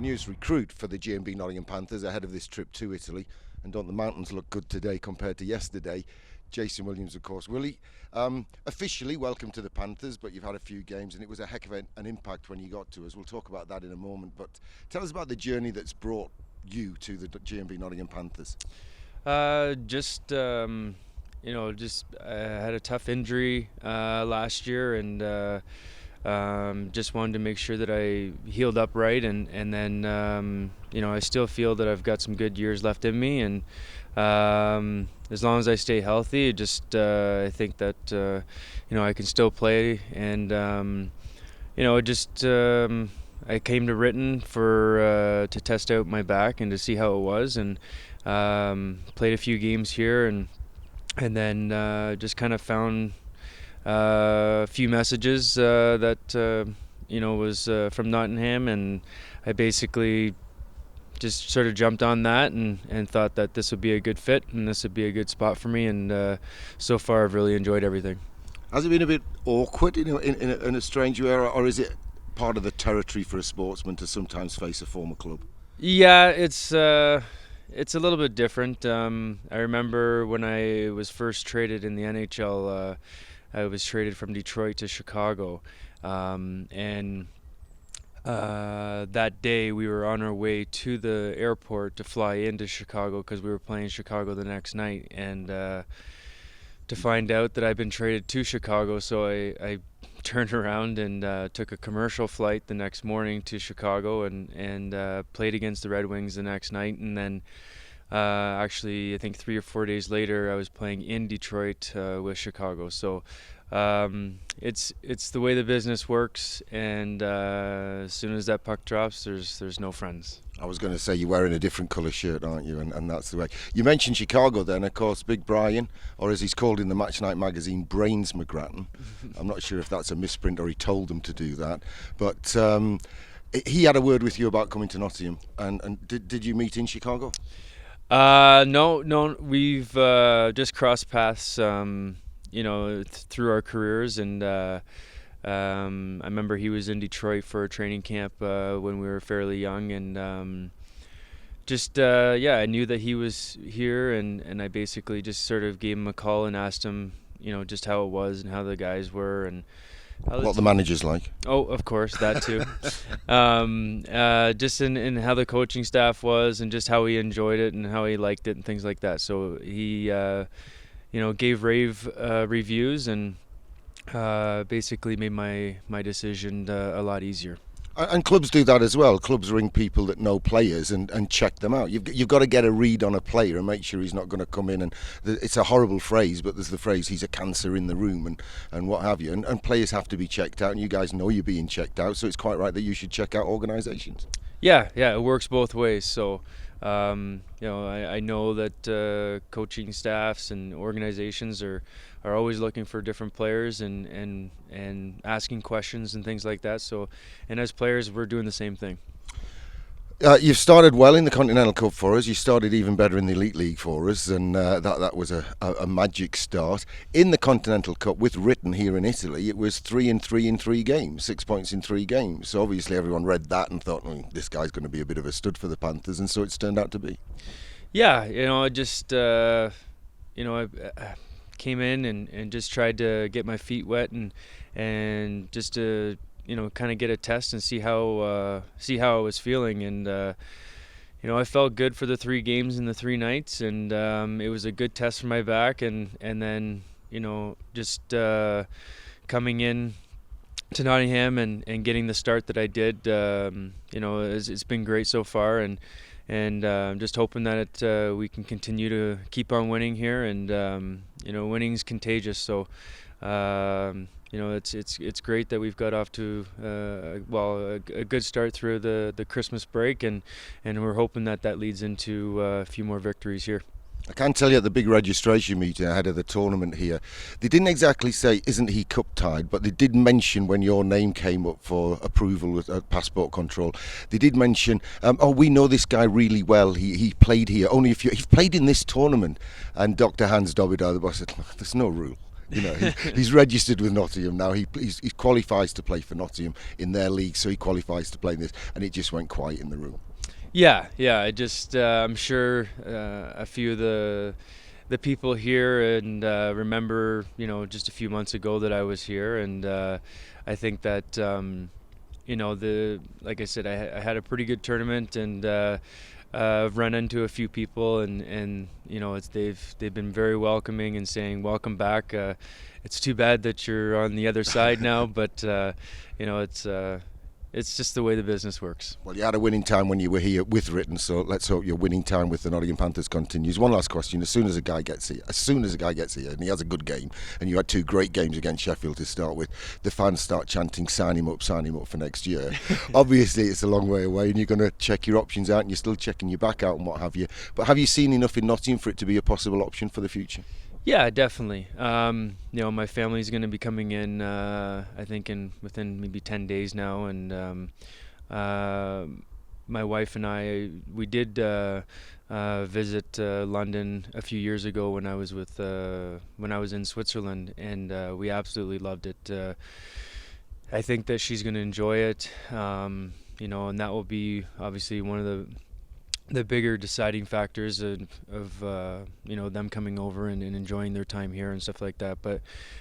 newest recruit for the GMB Nottingham Panthers ahead of this trip to Italy. And don't the mountains look good today compared to yesterday? Jason Williams, of course. Willie, officially welcome to the Panthers, but you've had a few games and it was a heck of an impact when you got to us. We'll talk about that in a moment, but tell us about the journey that's brought you to the GMB Nottingham Panthers. I had a tough injury last year, and just wanted to make sure that I healed up right, and then I still feel that I've got some good years left in me, and as long as I stay healthy, I think that I can still play, and I came to Ritten to test out my back and to see how it was, and played a few games here, and then just kind of found a few messages that was from Nottingham, and I basically just sort of jumped on that and thought that this would be a good fit and this would be a good spot for me, and so far I've really enjoyed everything. Has it been a bit awkward in a strange way, or is it part of the territory for a sportsman to sometimes face a former club? Yeah, it's a little bit different. I remember when I was first traded in the NHL, I was traded from Detroit to Chicago, and that day we were on our way to the airport to fly into Chicago because we were playing Chicago the next night, and to find out that I'd been traded to Chicago, so I turned around and took a commercial flight the next morning to Chicago, and played against the Red Wings the next night, and then actually I think 3 or 4 days later I was playing in Detroit with Chicago. So it's the way the business works, and as soon as that puck drops, there's no friends. I was going to say, you're wearing a different colour shirt, aren't you? And that's the way. You mentioned Chicago then, of course, Big Brian, or as he's called in the Match Night magazine, Brains McGrattan. I'm not sure if that's a misprint or he told them to do that. But he had a word with you about coming to Nottingham. And did you meet in Chicago? No, we've just crossed paths, through our careers, and I remember he was in Detroit for a training camp when we were fairly young, and I knew that he was here, and I basically just sort of gave him a call and asked him, just how it was and how the guys were, and what the manager's like. Oh, of course, that too. Just in how the coaching staff was, and just how he enjoyed it and how he liked it and things like that. So he, gave rave reviews, and basically made my decision a lot easier. And clubs do that as well. Clubs ring people that know players and check them out. You've got to get a read on a player and make sure he's not going to come in, and it's a horrible phrase, but there's the phrase, he's a cancer in the room, and what have you. And players have to be checked out, and you guys know you're being checked out, so it's quite right that you should check out organisations. Yeah, it works both ways. So I know that coaching staffs and organizations are always looking for different players and asking questions and things like that. So, and as players, we're doing the same thing. You've started well in the Continental Cup for us. You started even better in the Elite League for us, and that was a magic start. In the Continental Cup with Ritten here in Italy, it was 3-3 in 3 games, 6 points in 3 games. So obviously everyone read that and thought, this guy's going to be a bit of a stud for the Panthers, and so it's turned out to be. Yeah, I came in and just tried to get my feet wet and just to kind of get a test and see how I was feeling, and I felt good for the 3 games and the 3 nights, and it was a good test for my back, and then just coming in to Nottingham and getting the start that I did, it's been great so far, and just hoping that we can continue to keep on winning here, and winning's contagious, so it's great that we've got off to a good start through the Christmas break, and we're hoping that leads into a few more victories here. I can tell you at the big registration meeting ahead of the tournament here, they didn't exactly say, isn't he cup tied, but they did mention when your name came up for approval with passport control, they did mention, we know this guy really well, he played here, only if he's played in this tournament. And Dr. Hans Dobidar, the boss, said, there's no rule. He's registered with Nottingham now. He qualifies to play for Nottingham in their league, so he qualifies to play in this, and it just went quiet in the room. Yeah. I just I'm sure a few of the people here and remember just a few months ago that I was here, and I think that like I said, I had a pretty good tournament, and I've run into a few people, and they've been very welcoming and saying welcome back. It's too bad that you're on the other side now, but it's just the way the business works. Well, you had a winning time when you were here with Ritten, so let's hope your winning time with the Nottingham Panthers continues. One last question: as soon as a guy gets here, and he has a good game, and you had 2 great games against Sheffield to start with, the fans start chanting sign him up for next year. Obviously it's a long way away, and you're going to check your options out, and you're still checking your back out and what have you, but have you seen enough in Nottingham for it to be a possible option for the future? Yeah, definitely. My family's going to be coming in, I think, within maybe 10 days now, and my wife and we did visit London a few years ago when I was in Switzerland, and we absolutely loved it. I think that she's going to enjoy it, and that will be obviously one of the bigger deciding factors of them coming over and enjoying their time here and stuff like that. But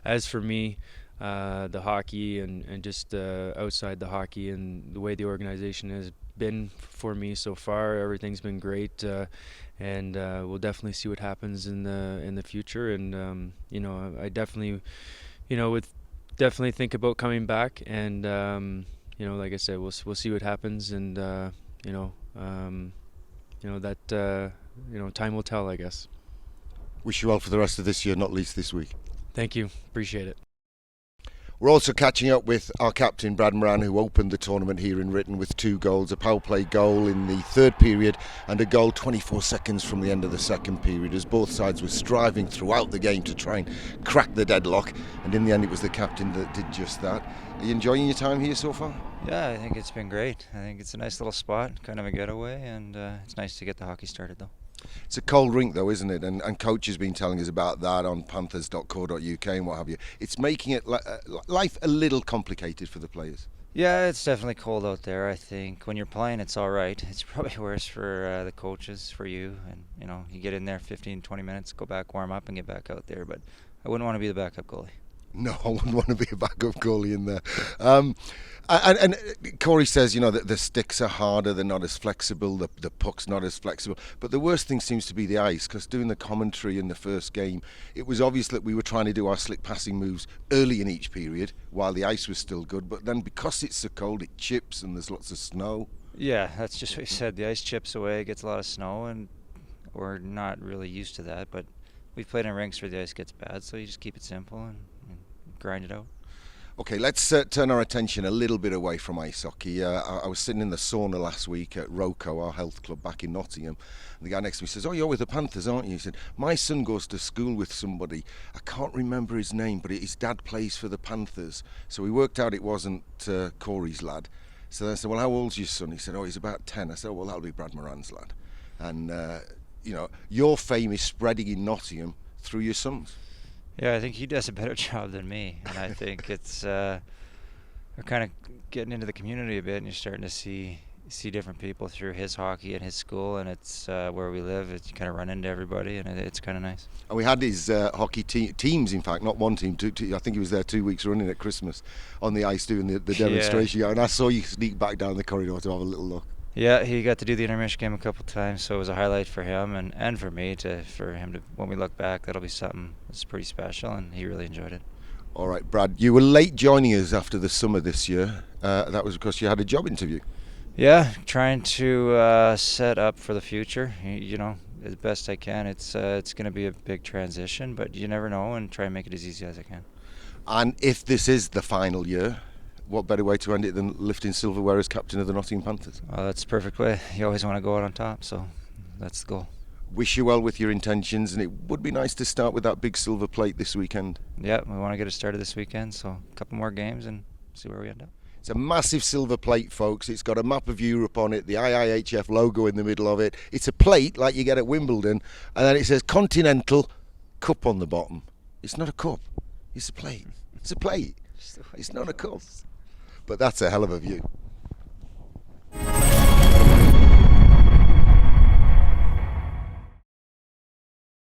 as for me, the hockey and just outside the hockey and the way the organization has been for me so far, everything's been great, and we'll definitely see what happens in the future. And I definitely would definitely think about coming back, and like I said, we'll see what happens, and time will tell, I guess. Wish you well for the rest of this year, not least this week. Thank you. Appreciate it. We're also catching up with our captain, Brad Moran, who opened the tournament here in Ritten with 2 goals, a power play goal in the 3rd period and a goal 24 seconds from the end of the 2nd period, as both sides were striving throughout the game to try and crack the deadlock, and in the end it was the captain that did just that. Are you enjoying your time here so far? Yeah, I think it's been great. I think it's a nice little spot, kind of a getaway, and it's nice to get the hockey started though. It's a cold rink though, isn't it? And Coach has been telling us about that on panthers.co.uk and what have you. It's making it life a little complicated for the players. Yeah, it's definitely cold out there. I think when you're playing, it's all right. It's probably worse for the coaches, for you. And, you get in there 15, 20 minutes, go back, warm up, and get back out there. But I wouldn't want to be the backup goalie. No, I wouldn't want to be a backup goalie in there. And Corey says, that the sticks are harder, they're not as flexible, the puck's not as flexible. But the worst thing seems to be the ice, because doing the commentary in the first game, it was obvious that we were trying to do our slick passing moves early in each period while the ice was still good. But then because it's so cold, it chips and there's lots of snow. Yeah, that's just what you said. The ice chips away, gets a lot of snow, and we're not really used to that. But we've played in rinks where the ice gets bad, so you just keep it simple and grind it out. Okay, let's turn our attention a little bit away from ice hockey. I was sitting in the sauna last week at Roco, our health club back in Nottingham, and the guy next to me says, "Oh, you're with the Panthers, aren't you?" He said, "My son goes to school with somebody. I can't remember his name, but his dad plays for the Panthers." So we worked out it wasn't Corey's lad. So I said, "Well, how old's your son?" He said, "Oh, he's about 10. I said, "Oh, well, that'll be Brad Moran's lad." And, your fame is spreading in Nottingham through your sons. Yeah, I think he does a better job than me, and I think it's we're kind of getting into the community a bit, and you're starting to see different people through his hockey and his school, and it's where we live. It's kind of run into everybody, and it's kind of nice. And we had his hockey teams, in fact, not one team, two. I think he was there 2 weeks running at Christmas on the ice doing the demonstration. Yeah. And I saw you sneak back down the corridor to have a little look. Yeah, he got to do the intermission game a couple of times, so it was a highlight for him and for me for him to. When we look back, that'll be something that's pretty special, and he really enjoyed it. All right, Brad, you were late joining us after the summer this year. That was because you had a job interview. Yeah, trying to set up for the future. As best I can. It's going to be a big transition, but you never know, and try and make it as easy as I can. And if this is the final year, what better way to end it than lifting silverware as captain of the Nottingham Panthers? Well, that's the perfect way. You always want to go out on top, so that's the goal. Wish you well with your intentions, and it would be nice to start with that big silver plate this weekend. Yeah, we want to get it started this weekend, so a couple more games and see where we end up. It's a massive silver plate, folks. It's got a map of Europe on it, the IIHF logo in the middle of it. It's a plate like you get at Wimbledon, and then it says Continental Cup on the bottom. It's not a cup. It's a plate. It's a plate. Just the way It's it not a cup. goes. But that's a hell of a view.